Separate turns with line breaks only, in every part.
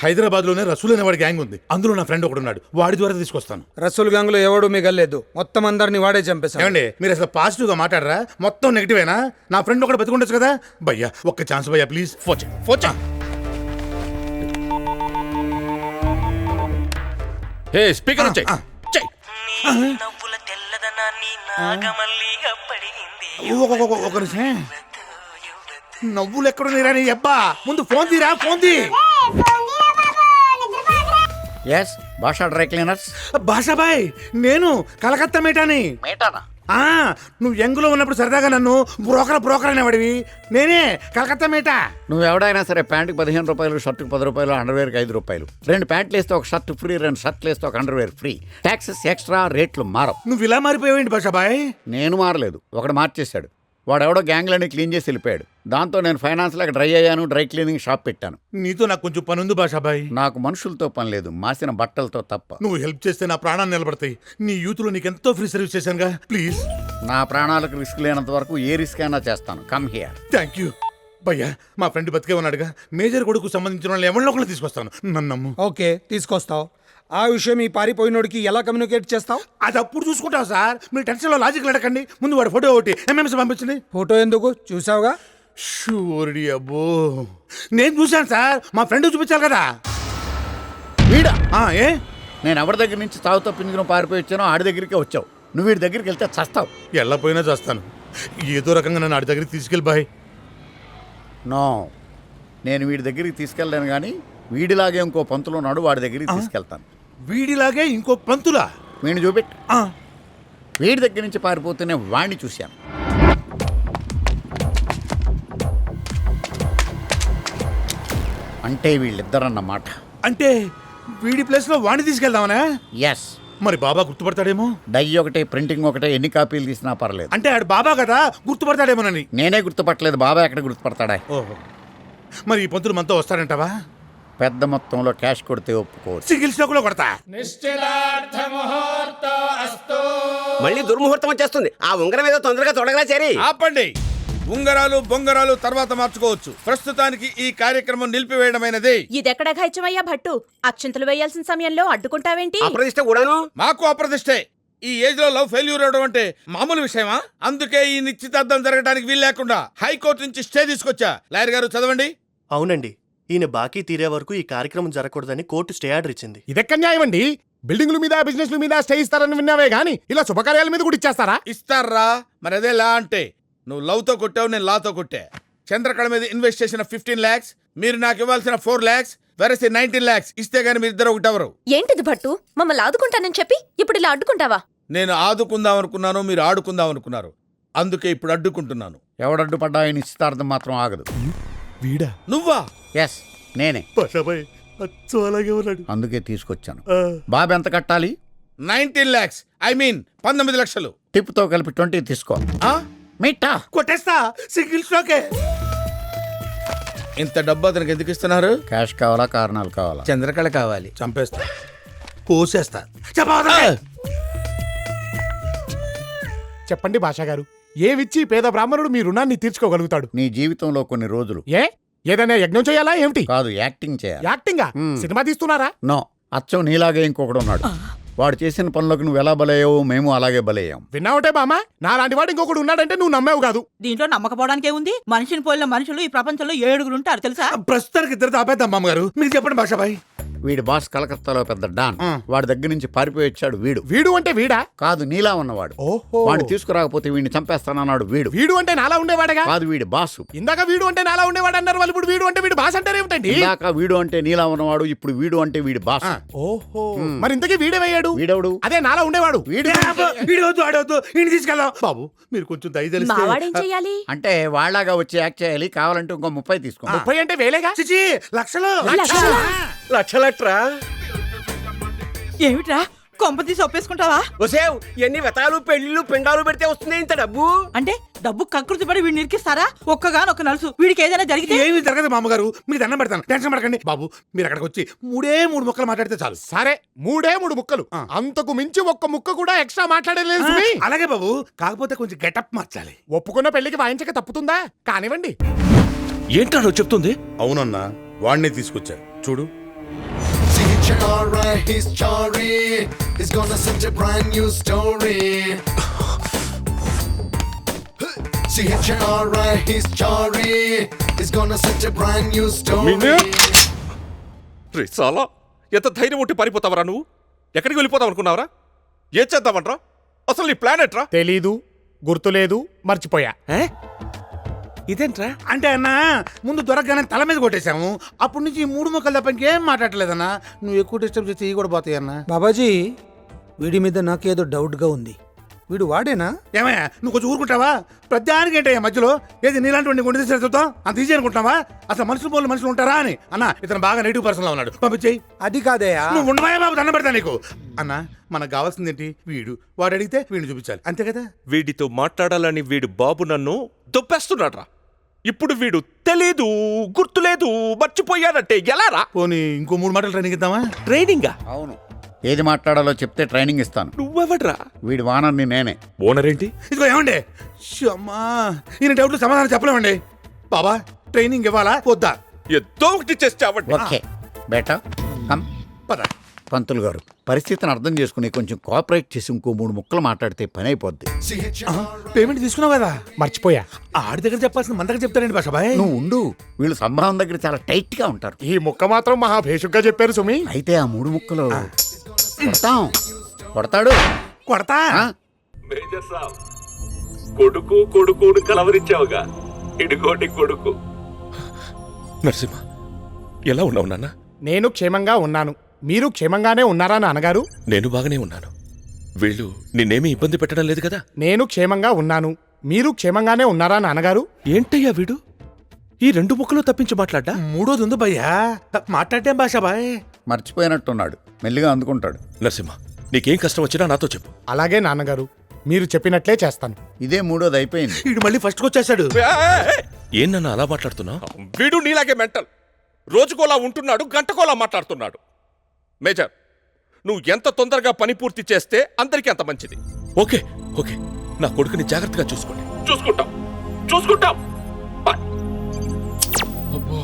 హైదరాబాద్ లోనే రసూల్ అనే వాడి గ్యాంగ్ ఉంది. అందులో నా ఫ్రెండ్ ఒకడు ఉన్నాడు. వాడి ద్వారా తీసుకొస్తాను.
రసూల్ గ్యాంగ్ లో ఎవడు మిగలేదు, మొత్తం అందరిని వాడే చంపేశాడు.
ఏమండి మీరు అసలు పాజిటివ్ గా మాట్లాడరా? మొత్తం నెగిటివేనా? నా ఫ్రెండ్ ఒకటి బతికుండొచ్చు కదా. భయ్యా ఒక్క ఛాన్స్ భయ్యా ప్లీజ్. ఫోచా
హే స్పీకర్ చెయ్.
ఒక నిమిషం. నవ్వులు ఎక్కడున్నారా నీ అబ్బా? ముందు ఫోన్ తీరా, ఫోన్ తీ.
ఎస్ భాషా డ్రై క్లీనర్స్.
భాషాబాయ్ నేను కలకత్తా మేటాని.
మేటానా?
నువ్వు యంగులో ఉన్నప్పుడు సరదాగా నన్ను బ్రోకర్ అనేవాడివి. నేనే కలకత్తా మేట.
నువ్వు ఎవడైనా సరే ప్యాంటుకి 15 రూపాయలు, షర్టుకి 10 రూపాయలు, అండర్వేర్కి 5 రూపాయలు. 2 ప్యాంట్లు వేస్తే ఒక షర్ట్ ఫ్రీ, 2 షర్ట్లు వేస్తే ఒక అండర్వేర్ ఫ్రీ. ట్యాక్సెస్ ఎక్స్ట్రా, రేట్లు మారవు.
నువ్వు ఇలా మారిపోయావేంటి భాషాబాయ్?
నేను మారలేదు, ఒకడు మార్చేశాడు. వాడెవడో గ్యాంగ్లన్నీ క్లీన్ చేసి వెళ్ళిపోయాడు. దాంతో నేను ఫైనాన్స్ లాగా డ్రై అయ్యాను, డ్రై క్లీనింగ్ షాప్ పెట్టాను.
నీతో నాకు కొంచెం పని ఉంది భాషాబాయ్.
నాకు మనుషులతో పని లేదు, మాసిన బట్టలతో తప్ప.
నువ్వు హెల్ప్ చేస్తే నా ప్రాణాన్ని నిలబడతాయి. నీ యూత్ లో నీకెంతో ఫ్రీ సర్వీస్ చేశానుగా, ప్లీజ్.
నా ప్రాణాలకు రిస్క్ లేనంత వరకు ఏ రిస్క్ అయినా చేస్తాను. Come here.
థ్యాంక్ యూ భయ్యా. మా ఫ్రెండ్ బతికే ఉన్నాడుగా, మేజర్ కొడుకు సంబంధించిన వాళ్ళు ఎవరిలో ఒకళ్ళు తీసుకొస్తాను. నన్ను నమ్ము.
ఓకే తీసుకొస్తావు. ఆ విషయం ఈ పారిపోయినోడికి ఎలా కమ్యూనికేట్ చేస్తావు?
అది అప్పుడు చూసుకుంటావు సార్. మీరు టెన్షన్ లో లాజిక్ అడగండి. ముందు వాడు ఫోటో ఒకటి ఎంఎంఎస్ పంపించండి.
ఫోటో ఎందుకు? చూసావుగా.
షూరిటీ అబ్బో, నేను చూశాను సార్. మా ఫ్రెండ్ చూపించాలి కదా.
వీడా?
ఏ
నేను ఎవరి దగ్గర నుంచి తావు తప్పించుకుని పారిపోయి వచ్చానో ఆడి దగ్గరికే వచ్చావు. నువ్వు వీడి దగ్గరికి వెళ్తే చస్తావు.
ఎల్లపోయినా చేస్తాను. ఏదో రకంగా నన్ను ఆడి దగ్గరికి తీసుకెళ్ళి బాయ్.
నో, నేను వీడి దగ్గరికి తీసుకెళ్ళాను, కానీ వీడిలాగే ఇంకో పంతులు ఉన్నాడు, వాడి దగ్గరికి తీసుకెళ్తాను.
వీడిలాగే ఇంకో పంతులా?
వీడిని చూపెట్టు. వీడి దగ్గర నుంచి పారిపోతూనే వాడిని చూశాను. అంటే వీళ్ళిద్దరన్నమాట.
అంటే వీడి ప్లేస్ లో వాడిని తీసుకెళ్దామనా?
ఎస్.
మరి బాబా గుర్తుపడతాడేమో.
డై ఒకటే, ప్రింటింగ్ ఒకటే, ఎన్ని కాపీలు తీసినా పర్లేదు.
అంటే ఆడు బాబా కదా, గుర్తుపడతాడేమోనని.
నేనే గుర్తుపట్టలేదు, బాబా ఎక్కడ గుర్తుపడతాడా?
ఓహో, మరి ఈ పంతులు మనతో వస్తాడంటావా?
పెద్ద మొత్తంలో క్యాష్ కొడితే ఒప్పుకోవచ్చు.
సింగిల్ స్టాక్ లో కొడతా.
మళ్ళీ దుర్ముహూర్తం వచ్చేస్తుంది. ఆ ఉంగరం ఏదో తొందరగా తొడగలా చేరి.
ఆపండి. ఉంగరాలు బొంగరాలు తర్వాత మార్చుకోవచ్చు. ప్రస్తుతానికి ఈ కార్యక్రమం నిలిపివేయడమైనది.
ఇదెక్కడ ఘాయిత్యమయ్యా భట్టు? అక్షంతలు వేయాల్సిన సమయంలో అడ్డుకుంటావేంటి?
అప్రదిష్ట కూడాను.
మాకు అప్రదిష్టే. ఈ ఏజ్ లో లవ్ ఫెయిల్యూర్ అవడం అంటే మామూలు విషయమా? అందుకే ఈ నిశ్చితార్థం జరగడానికి వీలు లేకుండా హైకోర్టు నుంచి స్టే తీసుకొచ్చా. లాయర్ గారు చదవండి.
అవునండి, ఈయన బాకీ తీరే వరకు ఈ కార్యక్రమం జరగకూడదని కోర్టు స్టే ఆర్డర్ ఇచ్చింది.
ఇదెక్కడ న్యాయం అండి? బిల్డింగ్ల మీద, బిజినెస్ల మీద స్టే ఇస్తారని విన్నావే గానీ ఇలా శుభకార్యాల మీద కూడా ఇచ్చేస్తారా?
ఇస్తారా? మరి అదే లా అంటే. నువ్వు లవ్ తో కొట్టావు, నేను లాతో కొట్టా. చంద్రకళ మీద ఇన్వెస్ట్ చేసిన 15 lakhs, మీరు నాకు ఇవ్వాల్సిన 4 lakhs, వెరసి 19 lakhs ఇస్తే గానీ మీ ఇద్దరు ఒకటెవరు?
ఏంటిది భట్టు? మమ్మల్ని ఆదుకుంటానని చెప్పి ఇప్పుడు ఇలా అడ్డుకుంటావా?
నేను ఆదుకుందాం అనుకున్నాను, మీరు ఆడుకుందాం అనుకున్నారు. అందుకే ఇప్పుడు అడ్డుకుంటున్నాను.
ఎవడడ్డుపడ్డా ఈ నిశ్చితార్థం మాత్రం ఆగదు.
వీడా?
నువ్వా?
ఎస్, నేనే.
భాషాబాయ్ అచ్చం అలాగే ఉన్నాడు.
అందుకే తీసుకొచ్చాను. బాబు ఎంత కట్టాలి?
19 lakhs, ఐ మీన్ 19 లక్షలు.
టిప్తో కలిపి 20 తీసుకో. మీటా
కొట్టేస్తా. సింగిల్ స్టాకే.
ఇంత డబ్బు అతనికి ఎందుకు ఇస్తున్నారు?
క్యాష్ కావాలా, కారణాలు కావాలా?
చంద్రకళ కావాలి.
చంపేస్తా, కోసేస్తా.
చెప్పండి భాషా గారు, ఏమిచ్చి పేద బ్రాహ్మణుడు మీ రుణాన్ని తీర్చుకోగలుగుతాడు?
నీ జీవితంలో కొన్ని రోజులు.
ఏదైనా యజ్ఞం చేయాలా ఏమిటి?
కాదు, యాక్టింగ్ చేయాలి.
యాక్టింగా? సినిమా తీస్తున్నారా?
నో, అచ్చం నీలాగే ఇంకొకడు ఉన్నాడు. వాడు చేసిన పనులకు నువ్వు ఎలా బలయ్యావో మేము అలాగే బలయ్యాం.
విన్నావుటే బామ్మ, నాలాంటి వాడు ఇంకొకడు ఉన్నాడంటే నువ్వు నమ్మేవు కాదు.
దీంట్లో నమ్మకపోవడానికే ఉంది. మనిషిని పోలిన మనుషులు ఈ ప్రపంచంలో 7 ఉంటారు తెలుసా?
ప్రస్తుతానికి ఇద్దరు ఆపేద్దాం మామగారు. మీరు చెప్పండి భాషాబాయ్.
వీడి బాస్ కలకత్తాలో పెద్ద డాన్. వాడి దగ్గర నుంచి పారిపోయి వచ్చాడు వీడు.
వీడు అంటే వీడా?
కాదు, నీలా ఉన్నవాడు.
ఓహో,
వాడిని తీసుకురాకపోతే వీడిని చంపేస్తానన్నాడు వీడు.
వీడు అంటే నాలా ఉండేవాడగా?
కాదు, వీడి బాసు.
ఇందాక వీడు అంటే నాలా ఉండేవాడు అన్నారు వాళ్ళు, ఇప్పుడు వీడు అంటే వీడు బాస్ అంటారు ఏమిటండి?
ఇందాక వీడు అంటే నీలా ఉన్నవాడు, ఇప్పుడు వీడు అంటే వీడి బాస్.
ఓహో, మరి ఇంతకీ వీడేమయ్యాడు?
వీడెవడు?
అదే నాలా ఉండేవాడు.
వీడవద్దు, ఆడవద్దు, ఈయన తీసుకెళ్దాం. బాబు మీరు కొంచెం దయచేసి.
మావాడేం చెయ్యాలి?
అంటే వాళ్ళగా వచ్చి యాక్ట్ చేయాలి. కావాలంటే ఇంకో 30 తీసుకో.
30 అంటే వేలేగా?
చిచి, లక్షలు.
లక్షలట్రా.
ఏమిట్రా కొంప తీసి ఒప్పేసుకుంటావా?
ఒసేవ్, ఎన్ని వెతాలు పెళ్లిళ్ళు పిండాలు పెడితే వస్తుంది ఇంత డబ్బు?
అంటే డబ్బు కకృతి పడి వీడిని ఇరికిస్తారా? ఒక్కగానొక్క నలుసు. వీడికి ఏదైనా జరిగితే?
ఏమీ జరగదు మామగారు, మీకు దండం పెడతాను. టెన్షన్ పడకండి. బాబు మీరు అక్కడికి వచ్చి 3 ముక్కలు మాట్లాడితే చాలు.
సరే, 3 ముక్కలు. అంతకు మించి ఒక్క ముక్క కూడా ఎక్స్ట్రా మాట్లాడలేదు.
అలాగే బాబు, కాకపోతే కొంచెం గెటప్ మార్చాలి.
ఒప్పుకున్న పెళ్లికి వాయించక తప్పుతుందా? కానివ్వండి.
ఏంటో చెప్తుంది.
అవునన్నా, వాడిని తీసుకొచ్చా చూడు.
hit you alright, he's Chari. He's gonna set a brand new story. She hit you alright, he's Chari. He's gonna set a brand new story.
రే చాలా ఎంత ధైర్యం ఉంటే పారిపోతావరా నువ్వు? ఎక్కడికి వెళ్ళిపోతావు అనుకున్నావరా? ఏం చేద్దామంట్రా? అసలు నీ ప్లాన్ ఎట్రా?
తెలీదు, గుర్తులేదు, మర్చిపోయా.
ఇదేంట్రా?
అంటే అన్నా ముందు దొరకగానే తల మీద కొట్టేశాము. అప్పటి నుంచి ఈ 3 ముక్కలు తప్ప ఇంకేం మాట్లాడలేదన్నా. నువ్వు ఎక్కువ డిస్టర్బ్ చేస్తే ఇవి కూడా పోతాయి అన్నా.
బాబాజీ వీడి మీద నాకేదో డౌట్గా ఉంది. వీడు వాడేనా?
ఏమయ్యా నువ్వు కొంచెం ఊరుకుంటావా? ప్రతిదానికి ఏంటయ్యా మధ్యలో? ఏది నీలాంటి వాడిని గుండె తీసి చదువుతాం అంత ఈజీ అనుకుంటున్నావా? అసలు మనుషులు ఉంటారా అని. అన్న ఇతను బాగా నెగిటివ్ పర్సన్ లా ఉన్నాడు, పంపించేయి.
అది కాదయా.
నువ్వు ఉండవయ్యా బాబు, దండం పెడతా నీకు. అన్న మనకు కావాల్సింది ఏంటి? వీడు వాడు అడిగితే వీడిని చూపించాలి, అంతే కదా.
వీడితో మాట్లాడాలని వీడు బాబు నన్ను దొబ్బేస్తున్నాడ్రా. ఇప్పుడు వీడు తెలీదు, గుర్తులేదు, మర్చిపోయానంటే ఎలారా?
పోనీ ఇంకో 3 మాటలు ట్రైనింగ్ ఇద్దామా?
ట్రైనింగా?
అవును, ఏది మాట్లాడాలో చెప్తే ట్రైనింగ్ ఇస్తాను.
నువ్వెవడ్రా?
వీడి వానర్ని నేనే.
ఓనర్ ఏంటి?
ఇదిగో ఏమండి, అమ్మా ఈయన డౌట్లు సమాధానం చెప్పలేమండి. బాబా ట్రైనింగ్ ఇవ్వాలా వద్దా?
ఏదో ఒకటి చేస్తావండి.
ఓకే బేటా కమ్.
పద.
పంతులు గారు, పరిస్థితిని అర్థం చేసుకుని కొంచెం కోఆపరేట్ చేసి ఇంకో 3 ముక్కలు మాట్లాడితే పని అయిపోద్ది.
పేమెంట్ తీసుకున్నావు కదా?
మర్చిపోయా.
ఆడి దగ్గర చెప్పాల్సిన మన దగ్గర చెప్తారండి బాషాబాయ్.
నువ్వు ఉండు, వీళ్ళు సంభావం దగ్గర చాలా టైట్ గా ఉంటారు.
ఈ ముక్క మాత్రం మహా భేషుగ్గా చెప్పారు సుమి.
అయితే ఆ 3 ముక్కలు కొడతాం. కొడతాడు.
కొడతా.
ఆ?
మేజర్ సాబ్, కొడుకును కలవరించావుగా, ఇడుకోటి కొడుకు. నరసింహ, ఎలా ఉన్నావు నాన్న?
నేను క్షేమంగా ఉన్నాను, మీరు క్షేమంగానే ఉన్నారా నాన్నగారు?
నేను బాగానే ఉన్నాను. వీళ్ళు నిన్నేమీ ఇబ్బంది పెట్టడం లేదు కదా?
నేను క్షేమంగా ఉన్నాను, మీరు క్షేమంగానే ఉన్నారా నాన్నగారు?
ఏంటయ్యా వీడు ఈ 2 ముక్కలు తప్పించి మాట్లాడ్డా?
3వది ఉంది భయ్యా, మాట్లాడటం బాషాబాయ్.
మర్చిపోయినట్టున్నాడు, మెల్లిగా అందుకుంటాడు.
నరసింహ, నీకేం కష్టం వచ్చినా నాతో చెప్పు.
అలాగే నాన్నగారు, మీరు చెప్పినట్లే చేస్తాను.
ఇదే 3వది అయిపోయింది.
వీడు మళ్ళీ ఫస్ట్కి వచ్చేసాడు.
ఏం నన్ను అలా మాట్లాడుతున్నా? వీడు నీలాగే మెంటల్. రోజుకోలా ఉంటున్నాడు, గంటకోలా మాట్లాడుతున్నాడు. మేజర్, నువ్వు ఎంత తొందరగా పని పూర్తి చేస్తే అందరికీ అంత మంచిది. ఓకే ఓకే, నా కొడుకుని జాగ్రత్తగా చూసుకోండి. చూసుకుంటాం. అబ్బో,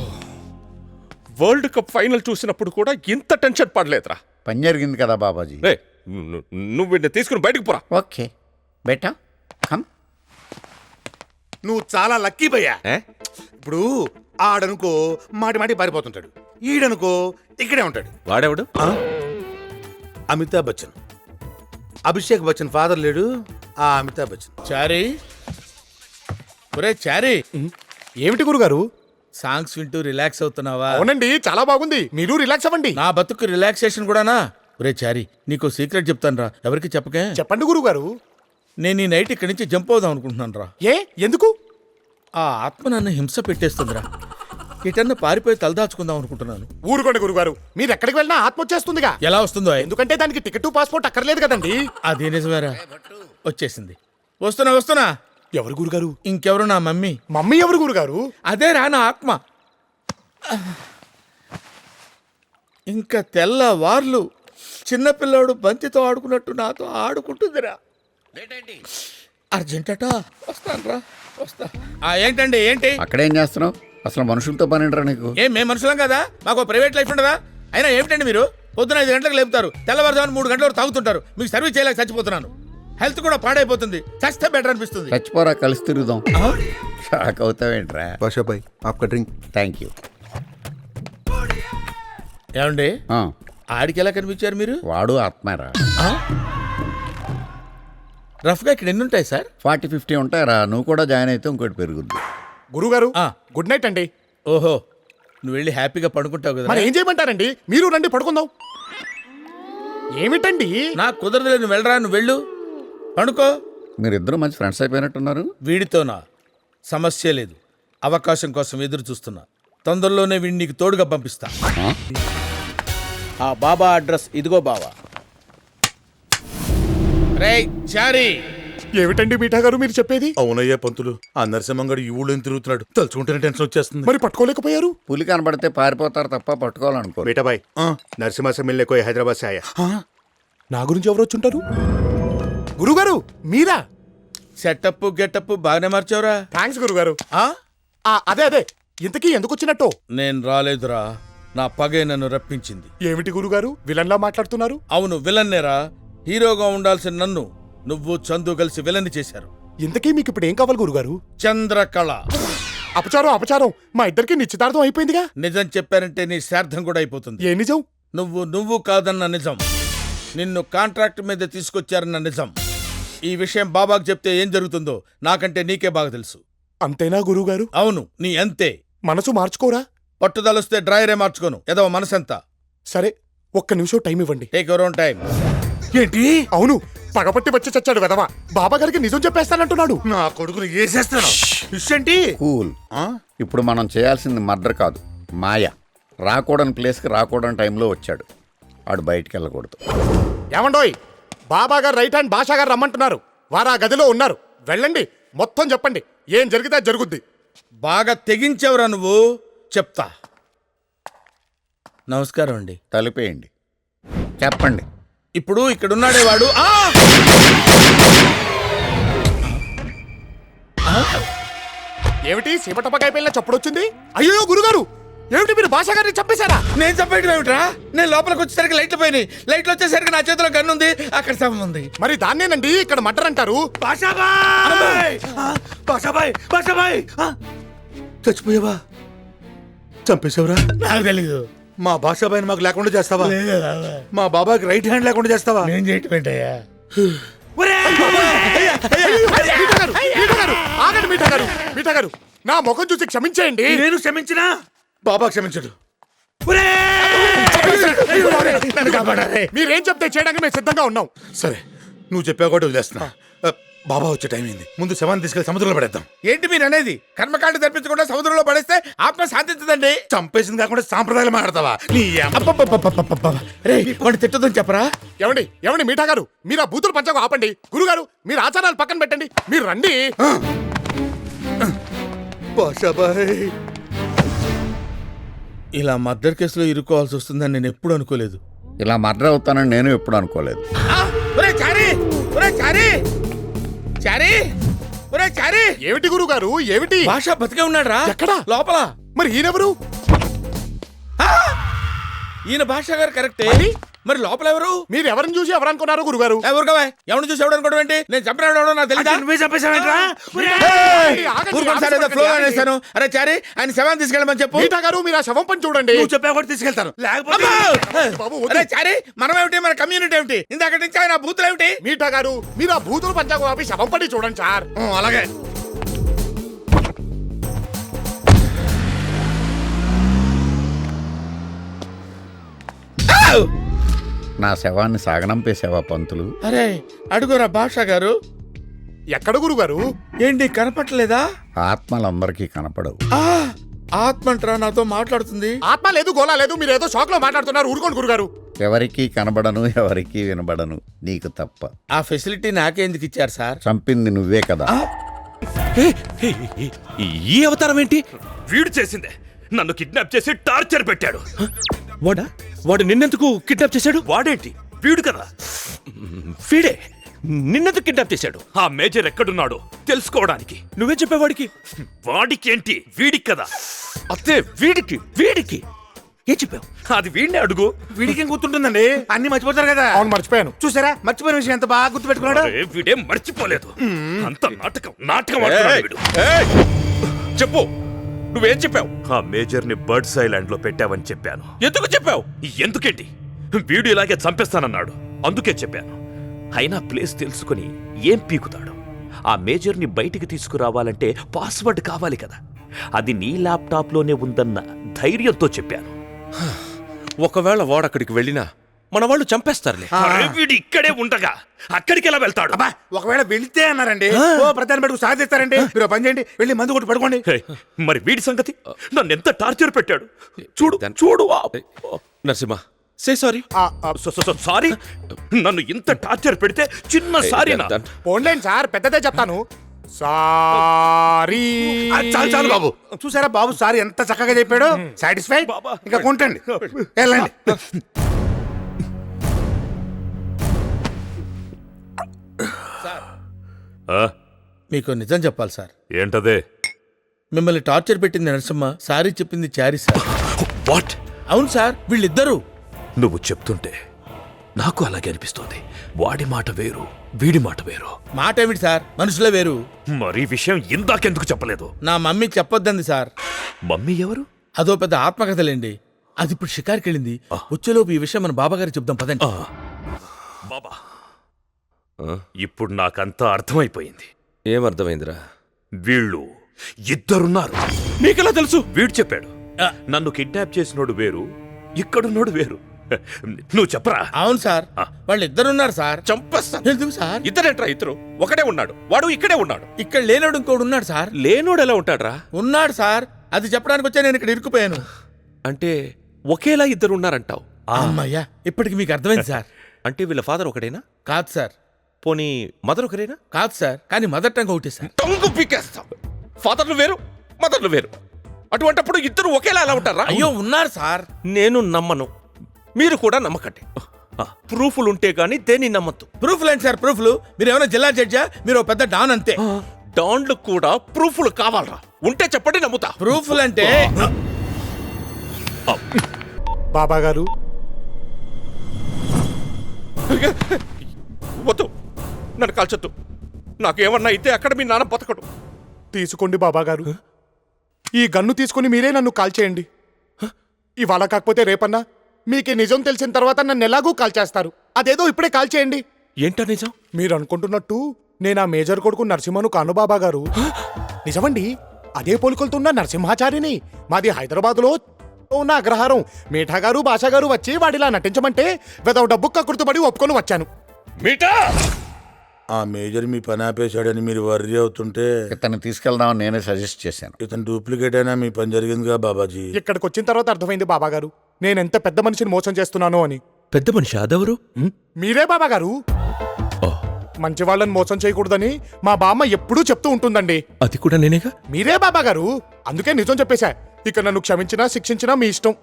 వరల్డ్ కప్ ఫైనల్ చూసినప్పుడు కూడా ఇంత టెన్షన్ పడలేదురా.
పని జరిగింది కదా బాబాజీ.
రే, నువ్వు వీడిని తీసుకుని బయటకు పోరా.
ఓకే బేటా కమ్.
నువ్వు చాలా లక్కీ భయ్యా.
ఏ?
ఇప్పుడు ఆడనుకో మాటి పారిపోతుంటాడు, ఈడనుకో ఇక్కడే ఉంటాడు.
వాడేవాడు?
అమితాబ్ బచ్చన్, అభిషేక్ బచ్చన్ ఫాదర్ లేడు, ఆ అమితాబ్ బచ్చన్.
చారీ, ఒరే చారీ,
ఏమిటి గురుగారు?
సాంగ్స్ వింటూ రిలాక్స్ అవుతున్నావా?
అవునండి, చాలా బాగుంది. మీరు రిలాక్స్ అవ్వండి.
నా బతుకు రిలాక్సేషన్ కూడానా? ఒరే చారీ, నీకు సీక్రెట్ చెప్తాను రా, ఎవరికి చెప్పకే.
చెప్పండి గురుగారు.
నేను ఈ నైట్ ఇక్కడి నుంచి జంప్ అవుదాం అనుకుంటున్నాను రా.
ఏ ఎందుకు?
ఆ ఆత్మ నన్ను హింస పెట్టేస్తుందిరా. ఎటన్నా పారిపోయి తలదాచుకుందాం అనుకుంటున్నాను.
ఊరుకోండి గురుగారు, మీరు ఎక్కడికి వెళ్ళినా ఆత్మ వచ్చేస్తుందిగా.
ఎలా వస్తుందో?
ఎందుకంటే దానికి టికెట్ పాస్పోర్ట్ అక్కర్లేదు కదండి.
అది నిజమేరా, వచ్చేసింది. వస్తున్నా.
ఎవరు గురుగారు?
ఇంకెవరు, నా మమ్మీ.
మమ్మీ ఎవరు గురుగారు?
అదే రా నా ఆత్మ. ఇంకా తెల్లవార్లు చిన్నపిల్లాడు బంతితో ఆడుకున్నట్టు నాతో ఆడుకుంటుందిరా. అర్జెంటట, వస్తాను. ఏంటండి? ఏంటి
అక్కడేం చేస్తున్నావు? అసలు మనుషులతో పని ఏంట్రా నీకు?
ఏం మేము మనుషులం కదా? మాకు ప్రైవేట్ లైఫ్ ఉండదా? అయినా ఏమిటండి మీరు పొద్దున 5 గంటలకు లేపుతారు, తెల్లవారుజామున 3 గంటల వరకు తాగుతుంటారు. మీకు సర్వీస్ చేయలేక చచ్చిపోతున్నాను. హెల్త్ కూడా పాడైపోతుంది. చస్తే బెటర్ అనిపిస్తుంది.
చచ్చిపోరా, కలిసి తిరుగుదాం. షాక్ అవుతావేంట్రా?
బాషాబాయ్ ఆప్కా డ్రింక్.
Thank you.
ఏమండి, ఆడికి ఎలా కనిపించారు మీరు?
వాడు ఆత్మారా.
రఫ్గా ఇక్కడ ఎన్ని ఉంటాయి సార్?
40-50 ఉంటాయరా. నువ్వు కూడా జాయిన్ అయితే ఇంకోటి పెరుగుద్ది.
గురుగారు గుడ్ నైట్ అండి.
ఓహో, నువ్వు వెళ్ళి హ్యాపీగా పడుకుంటావు కదా.
మరి ఏం చేయమంటారండి? మీరు రండి పడుకుందాం. ఏమిటండి?
నాకు కుదరదులే, నువ్వు వెళ్ళరా. నువ్వు వెళ్ళు, పడుకో.
మీరిద్దరూ మంచి ఫ్రెండ్స్ అయిపోయినట్టున్నారు.
వీడితోనా? సమస్య లేదు, అవకాశం కోసం ఎదురు చూస్తున్నా. తొందరలోనే వీడిని నీకు తోడుగా పంపిస్తా. ఆ బాబా అడ్రస్ ఇదిగో బావా. రేయ్ చారీ,
ఏమిటండి మీఠా గారు మీరు చెప్పేది?
అవునయ్యా పంతులు, ఆ నరసింహంగడు ఈ ఊళ్ళో తిరుగుతున్నాడు, తలుచుకుంటేనే టెన్షన్ వచ్చేస్తుంది.
మరి పట్టుకోలేకపోయారు?
పులి కనబడితే పారిపోతారు తప్ప పట్టుకోవాలనుకో.
बेटा भाई, नरसिम्हा से मिलने कोई हैदराबाद से आया.
నా గురించి ఎవరు వచ్చుంటారు? గురుగారు మీరా?
సెటప్ గెటప్ బాగానే మార్చావురా.
థ్యాంక్స్ గురుగారు.
ఆ?
అదే ఇంతకీ ఎందుకు వచ్చినట్టు?
నేను రాలేదురా. నా పగే నన్ను రప్పించింది.
ఏమిటి గురుగారు విలన్లా మాట్లాడుతున్నారు?
అవును, విలన్నేరా. హీరోగా ఉండాల్సిన నన్ను నువ్వు చందు కలిసి విలన్ని చేశారు.
ఇంతకీ మీకు ఇప్పుడు ఏం కావాలి గురుగారు?
చంద్రకళ.
అపచారం మా ఇద్దరికి నిశ్చితార్థం అయిపోయిందిగా.
నిజం చెప్పారంటే నీ శ్రాద్ధం కూడా అయిపోతుంది.
ఏ నిజం?
నువ్వు కాదన్న నిజం. నిన్ను కాంట్రాక్ట్ మీద తీసుకొచ్చారన్న నిజం. ఈ విషయం బాబాకు చెప్తే ఏం జరుగుతుందో నాకంటే నీకే బాగా తెలుసు.
అంతేనా గురుగారు?
అవును, నీ అంతే.
మనసు మార్చుకోరా?
పట్టుదలొస్తే డ్రాయరే మార్చుకోను. ఏదో మనసంతా.
సరే, ఒక్క నిమిషం టైం ఇవ్వండి.
Take your own time.
ఏంటి?
అవును, పగపట్టి వచ్చి చచ్చాడు వెదవా. బాబా గారికి నిజం చెప్పేస్తానంటున్నాడు.
నా కొడుకుని వేసేస్తాను. ఏంటి?
కూల్. ఇప్పుడు మనం చేయాల్సింది మర్డర్ కాదు, మాయ. రాకూడని ప్లేస్కి రాకూడని టైంలో వచ్చాడు. ఆడు బయటికి వెళ్ళకూడదు.
ఏమండోయ్, బాబా గారు రైట్ హ్యాండ్ భాషా గారు రమ్మంటున్నారు. వారు ఆ గదిలో ఉన్నారు. వెళ్ళండి, మొత్తం చెప్పండి. ఏం జరిగితే జరుగుద్ది.
బాగా తెగించావురా నువ్వు. చెప్తా. నమస్కారం అండి.
తలిపేయండి, చెప్పండి.
ఇప్పుడు ఇక్కడున్నాడే వాడు.
ఏమిటి సీమటపకాయ చప్పుడొచ్చింది? అయ్యో గురుగారు, ఏమిటి మీరు భాషా గారిని చంపేశారా?
నేను చెప్పేయడం ఏమిట్రా? నేను లోపలికి వచ్చేసరికి లైట్లు పోయినాయి. లైట్లు వచ్చేసరికి నా చేతిలో గన్ను ఉంది, అక్కడ శవం ఉంది.
మరి దాన్నేనండి ఇక్కడ మర్డర్ అంటారు.
బాషాబాయ్ చచ్చిపోయావా? చంపేశావురా?
నాకు తెలీదు.
మా బాషాబాయిని మాకు లేకుండా చేస్తావా? మా బాబాకి రైట్ హ్యాండ్ లేకుండా చేస్తావా?
నేను చేయటం ఏంటయ్యా?
ఆగండి మీఠా గారు, నా ముఖం చూసి క్షమించేయండి.
నేను క్షమించినా బాబా క్షమించడు.
మీరేం చెప్తే చేయడానికి మేము సిద్ధంగా ఉన్నాం.
సరే, నువ్వు చెప్పా కూడా వదిలేస్తున్నా. బాబా వచ్చే టైం అయింది. ముందు శవాన్ని తీసుకెళ్లి సముద్రంలో పడేద్దాం.
ఏంటి మీరు అనేది? కర్మకాండ తెప్పించకుండా సముద్రంలో పడేస్తే ఆత్మ శాంతించదండి.
చంపేసింది కాకుండా సాంప్రదాయాలు మాట్లాడతావా? నీ
వాడు తిట్టదని చెప్పరా?
ఏమండి మీఠా గారు, మీరు ఆ బూతులు పంచకు ఆపండి. గురుగారు, మీరు ఆచారాలు పక్కన పెట్టండి. మీరు రండి.
బాషాబాయ్,
ఇలా మర్డర్ కేసులో ఇరుక్కోవాల్సి వస్తుందని నేను ఎప్పుడు అనుకోలేదు.
ఇలా మర్డర్ అవుతానని నేను ఎప్పుడు అనుకోలేదు.
ఏమిటి గురుగారు, ఏమిటి?
భాష బతికే ఉన్నాడు రా.
ఎక్కడ?
లోపల.
మరి ఈయనెవరు?
ఈయన భాష గారు కరెక్టే. మరి లోపల ఎవరు?
మీరు ఎవరిని చూసి ఎవరనుకున్నారు గురుగారు?
ఎవరు కావా? ఎవరిని చూసి ఎవడు అనుకోవడం ఏంటి? నేను చంపినాడు నాకు తెలియదా?
నువ్వే చంపేశావేంట్రా?
అరే చారి, ఆయన శవాన్ని తీసుకెళ్ళమని చెప్పు.
మీఠా గారు, మీరు ఆ శవం పని చూడండి.
నువ్వు చెప్పా కూడా తీసుకెళ్తాను. లేకపోతే
బాబు, వద్దు.
అరే చారి, మనం ఏమిటి? మన కమ్యూనిటీ ఏమిటి? ఇందాక నుంచి ఆయన బూతులు ఏమిటి?
మీఠా గారు, మీరు ఆ బూతులు పంచకు ఆపి శవం పని చూడండి సార్.
అలాగే.
నా శవాన్ని సాగనంపేసావా పంతులు?
అరే అడుగురా భాష గారు.
ఎక్కడ గురుగారు?
ఏంటి కనపట్లేదా?
ఆత్మలందరికీ కనపడవు.
ఆత్మంటరా నాతో మాట్లాడుతుంది.
ఆత్మ లేదు, గోలా లేదు. మీరు ఏదో షాక్ లో మాట్లాడుతున్నారు. ఊరుకోండి గురుగారు.
ఎవరికీ కనబడను, ఎవరికీ వినబడను, నీకు తప్ప.
ఆ ఫెసిలిటీ నాకెందుకు ఇచ్చారు సార్?
చంపింది నువ్వే కదా.
ఈ అవతారం ఏంటి? వీడు చేసిందే. నన్ను కిడ్నాప్ చేసి టార్చర్ పెట్టాడు. వాడు నిన్నెందుకు కిడ్నాప్ చేశాడు? వాడేంటి? వీడు కదా. వీడే నిన్నెందుకు కిడ్నాప్ చేశాడు? ఆ మేజర్ ఎక్కడున్నాడో తెలుసుకోవడానికి. నువ్వే చెప్పేవాడికి. వాడికి ఏంటి? వీడికి కదా. అత్తే వీడికి ఏం చెప్పావు? అది వీడిని అడుగు.
వీడికి ఏం గుర్తుంటుందండి? అన్ని మర్చిపోతారు కదా.
అవును, మర్చిపోయాను.
చూసారా, మర్చిపోయిన విషయం ఎంత బాగా గుర్తు పెట్టుకున్నాడు.
వీడేం మర్చిపోలేదు. అంత నాటకం ఆడుతున్నాడు వీడు. చెప్పు, నువ్వేం చెప్పావు? ఆ మేజర్ ని బర్డ్స్ ఐలాండ్ లో పెట్టావని చెప్పాను. ఎందుకు చెప్పావు? ఎందుకేంటి? వీడు ఇలాగే చంపేస్తానన్నాడు, అందుకే చెప్పాను. అయినా ప్లేస్ తెలుసుకుని ఏం పీకుతాడు? ఆ మేజర్ ని బయటికి తీసుకురావాలంటే పాస్వర్డ్ కావాలి కదా. అది నీ ల్యాప్టాప్ లోనే ఉందన్న ధైర్యంతో చెప్పాను. ఒకవేళ వాడక్కడికి వెళ్ళినా మన వాళ్ళు చంపేస్తారులే. వీడు ఇక్కడే ఉండగా అక్కడికి ఎలా వెళ్తాడు?
ఒకవేళ వెళితే అన్నారండి, ప్రధాని బడుకు సాధిస్తారండి. మీరు పని చేయండి, వెళ్ళి మందు కొట్టి పడుకోండి.
మరి వీడి సంగతి? నన్ను ఎంత టార్చర్ పెట్టాడు చూడు. Narasimha, say sorry. సారీ? నన్ను ఇంత టార్చర్ పెడితే చిన్న సారీ నా?
పోన్లేండి సార్, పెద్దదే చెప్తాను. సారీ.
చాలు బాబు. చూసారా బాబు సారీ ఎంత చక్కగా చెప్పాడు. సాటిస్ఫై? ఇంకా కొంటండి, వెళ్ళండి.
మీకు నిజం చెప్పాలి సార్.
ఏంటదే?
మిమ్మల్ని టార్చర్ పెట్టింది నరసింహ, సారీ చెప్పింది చారీ సార్.
వాట్?
అవును సార్, వీళ్ళిద్దరూ.
నువ్వు చెప్తుంటే నాకు అలాగే అనిపిస్తోంది. వాడి మాట వేరు, వీడి మాట వేరు.
మాట ఏమిటి సార్, మనుషులే వేరు.
మరి విషయం ఇందాకెందుకు చెప్పలేదు?
నా మమ్మీ చెప్పొద్దంది సార్.
మమ్మీ ఎవరు?
అదో పెద్ద ఆత్మకథలేండి. అది ఇప్పుడు షికార్కి వెళ్ళింది. వచ్చేలోపు ఈ విషయం మన బాబాగారికి చెప్దాం పదండి.
బాబా, ఇప్పుడు నాకంతా అర్థమైపోయింది.
ఏమర్థమైందిరా?
వీళ్ళు ఇద్దరున్నారు.
నీకెలా తెలుసు?
వీడు చెప్పాడు. నన్ను కిడ్నాప్ చేసినోడు వేరు, ఇక్కడున్నోడు వేరు. నువ్వు చెప్పరా?
అవును సార్, వాళ్ళిద్దరున్నారు సార్.
చంపేస్తాను.
ఎందుకు సార్?
ఇద్దరేంట్రా ఇద్దరు? ఒకడే ఉన్నాడు, వాడు ఇక్కడే ఉన్నాడు.
ఇక్కడ లేనోడు ఇంకోడు ఉన్నాడు సార్.
లేనోడు ఎలా ఉంటాడ్రా?
ఉన్నాడు సార్, అది చెప్పడానికి వచ్చా నేను ఇక్కడ ఇరుక్కుపోయాను.
అంటే ఒకేలా ఇద్దరు ఉన్నారంటావు?
అమ్మయ్యా, ఇప్పటికి మీకు అర్థమైంది సార్.
అంటే వీళ్ళ ఫాదర్ ఒకడేనా?
కాదు సార్.
పోనీ మదర్ ఒకరేనా?
కాదు సార్, కానీ మదర్ టంగ్ ఒకటి సార్.
టంగు పీకేస్తాం. ఫాదర్లు వేరు, మదర్లు వేరు. అటువంటప్పుడు ఇద్దరు ఒకేలా ఎలా ఉంటారా?
అయ్యో ఉన్నారు సార్.
నేను నమ్మను, మీరు కూడా నమ్మకండి. ప్రూఫ్లు ఉంటే గానీ దేన్ని నమ్మద్దు.
ప్రూఫ్లు ఏంటి సార్ ప్రూఫ్లు? మీరు ఏమైనా జిల్లా జడ్జా? మీరు ఓ పెద్ద డాన్ అంతే.
డాన్లు కూడా ప్రూఫ్లు కావాలరా? ఉంటే చెప్పండి, నమ్ముతా.
ప్రూఫ్లు అంటే
బాబా గారు,
వద్దు, నన్ను కాల్చొద్దు. నాకేమన్నా అయితే అక్కడ మీ నాన్న బతకడు.
తీసుకోండి బాబా గారు. ఈ గన్ను తీసుకుని మీరే నన్ను కాల్చేయండి. ఇవాళ కాకపోతే రేపన్నా మీకు నిజం తెలిసిన తర్వాత నన్ను ఎలాగూ కాల్చేస్తారు. అదేదో ఇప్పుడే కాల్చేయండి.
ఏంటో నిజం?
మీరు అనుకుంటున్నట్టు నేను ఆ మేజర్ కొడుకు నరసింహను కాను బాబా గారు. నిజమండి, అదే పోలికలుతున్న నరసింహాచారిని. మాది హైదరాబాద్లో ఉన్న అగ్రహారం. మీఠా గారు భాషా గారు వచ్చి వాడిలా నటించమంటే వెదవ డబ్బు కక్కుర్తుపడి ఒప్పుకొని వచ్చాను.
మీఠా,
ఆ మేజర్ మీ పని ఆపేశాడని మీరు వర్రీ అవుతుంటే
ఇతన్ని తీసుకెళ్దామని నేనే సజెస్ట్ చేశాను.
ఇతను డూప్లికేట్ అయినా మీ పని జరిగిందిగా బాబాజీ.
ఇక్కడికి వచ్చిన తర్వాత అర్థమైంది బాబా గారు, నేనెంత పెద్ద మనిషిని మోసం చేస్తున్నానో అని.
పెద్ద మనిషి అదెవరు?
మీరే బాబా గారు. మంచి వాళ్ళని మోసం చేయకూడదని మా బామ్మ ఎప్పుడూ చెప్తూ ఉంటుందండి.
అది కూడా నేనేగా.
మీరే బాబా గారు, అందుకే నిజం చెప్పేశా. ఇక నన్ను క్షమించినా శిక్షించినా మీ ఇష్టం.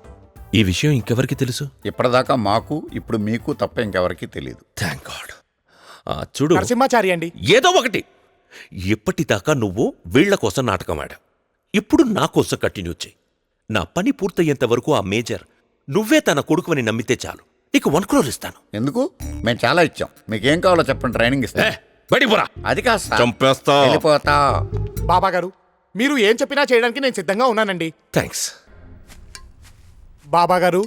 ఈ విషయం ఇంకెవరికి తెలుసు?
ఇప్పటిదాకా మాకు, ఇప్పుడు మీకు తప్ప ఇంకెవరికి తెలియదు.
Thank God. చూడు
నరసింహాచారి అండి.
ఏదో ఒకటి. ఇప్పటిదాకా నువ్వు వీళ్ల కోసం నాటకం ఆడావు, ఇప్పుడు నా కోసం కంటిన్యూ చేయి. నా పని పూర్తయ్యేంత వరకు ఆ మేజర్ నువ్వే తన కొడుకుని నమ్మితే చాలు. నీకు 1 crore ఇస్తాను.
ఎందుకు? మేము చాలా ఇచ్చాం. మీకేం కావాలో చెప్పండి, ట్రైనింగ్ ఇస్తాం.
బడిపోరా.
అది కాదు సార్.
చంపేస్తా.
వెళ్ళిపోతా.
బాబా గారు, మీరు ఏం చెప్పినా చేయడానికి నేను సిద్ధంగా ఉన్నానండి.
థ్యాంక్స్.
బాబా గారు,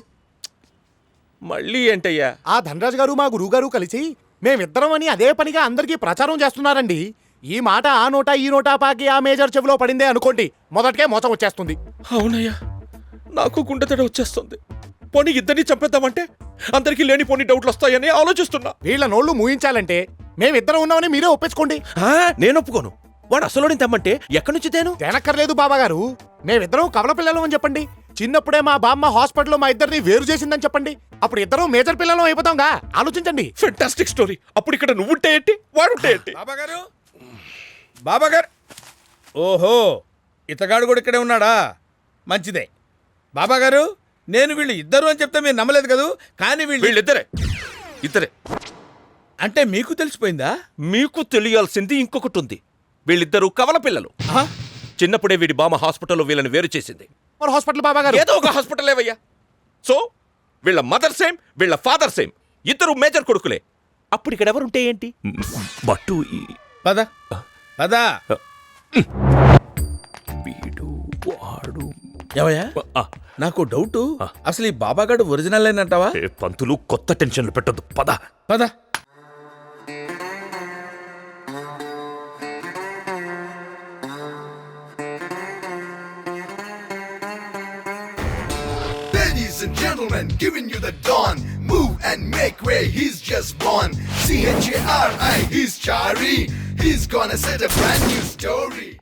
మళ్ళీ ఏంటయ్యా?
ఆ ధనరాజ్ గారు మా గురువు గారు కలిసి మేమిద్దరం అని అదే పనిగా అందరికీ ప్రచారం చేస్తున్నారండి. ఈ మాట ఆ నోటా ఈ నోటా పాకి ఆ మేజర్ చెవిలో పడిందే అనుకోండి, మొదటికే మోసం వచ్చేస్తుంది.
అవునయ్యా, నాకు గుండెతడ వచ్చేస్తుంది. పోనీ ఇద్దరిని చంపేద్దామంటే అందరికీ లేని పోనీ డౌట్లు వస్తాయని ఆలోచిస్తున్నా.
వీళ్ళ నోళ్లు మూయించాలంటే మేమిద్దరం ఉన్నామని మీరే ఒప్పించుకోండి.
నేను ఒప్పుకోను. వాడు అసలుని తెమ్మంటే ఎక్కడి నుంచి
తేనక్కర్లేదు బాబా గారు. మేమిద్దరం కవల పిల్లలు అని చెప్పండి. చిన్నప్పుడే మా బామ్మ హాస్పిటల్లో మా ఇద్దరిని వేరు చేసిందని చెప్పండి. అప్పుడు ఇద్దరం మేజర్ పిల్లలు అయిపోతాంగా. ఆలోచించండి.
Fantastic story. అప్పుడు ఇక్కడ నువ్వుంటే ఏంటి, వాడుంటే ఏంటి?
బాబాగారు, బాబాగారు. ఓహో, ఇతగాడు కూడా ఇక్కడే ఉన్నాడా? మంచిదే. బాబాగారు, నేను వీళ్ళు ఇద్దరు అని చెప్తే మీరు నమ్మలేదు కదూ. కానీ
వీళ్ళిద్దరే. ఇద్దరే
అంటే మీకు తెలిసిపోయిందా?
మీకు తెలియాల్సింది ఇంకొకటి ఉంది. వీళ్ళిద్దరూ కవల పిల్లలు. చిన్నప్పుడే వీడి బామ్మ హాస్పిటల్లో వీళ్ళని వేరు చేసింది.
హాస్పిటల్ బాబా గారు
ఏదో ఒక హాస్పిటల్ ఏవయ్యా. సో వీళ్ళ మదర్ సేమ్, వీళ్ళ ఫాదర్ సేమ్. ఇద్దరు మేజర్ కొడుకులే. అప్పుడు ఇక్కడ ఎవరుంటే ఏంటి?
బట్టు
పద పద.
వీడు వాడు.
ఏవయ్యా, నాకు డౌట్. అసలు ఈ బాబాగాడు ఒరిజినల్ అయినంటావా?
పంతులు, కొత్త టెన్షన్లు పెట్టొద్దు. పద
పద.
Ladies and gentlemen, giving you the dawn. Move and make way, he's just born. C-H-A-R-I, he's Chari. He's gonna set a brand new story.